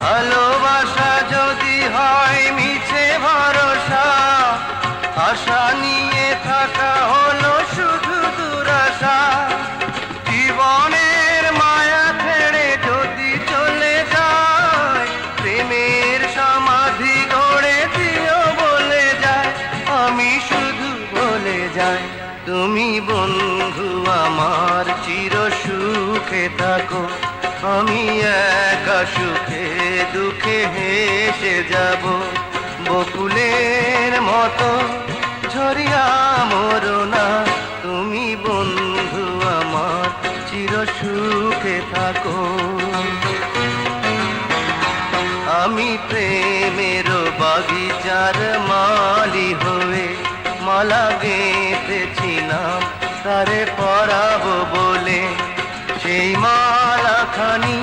ভালোবাসা যদি হয় মিছে ভরসা, আশা নিয়ে থাকা হলো শুধু দুরাশা। জীবনের মায়া ছেড়ে যদি চলে যায়, প্রেমের সমাধি গড়ে দিও বলে যায়। আমি শুধু বলে যাই, তুমি বন্ধু আমার চির সুখে থাকো। আমি একা সুখে দুঃখে হেসে যাব, বকুলের মতো ঝরিয়া মরো না। তুমি বন্ধু আমার চির সুখে থাকো। আমি প্রেমের বাগিচার মালি হয়ে মালা গেঁথেছিলাম তারে পরাবো বলে। সেই মালাখানি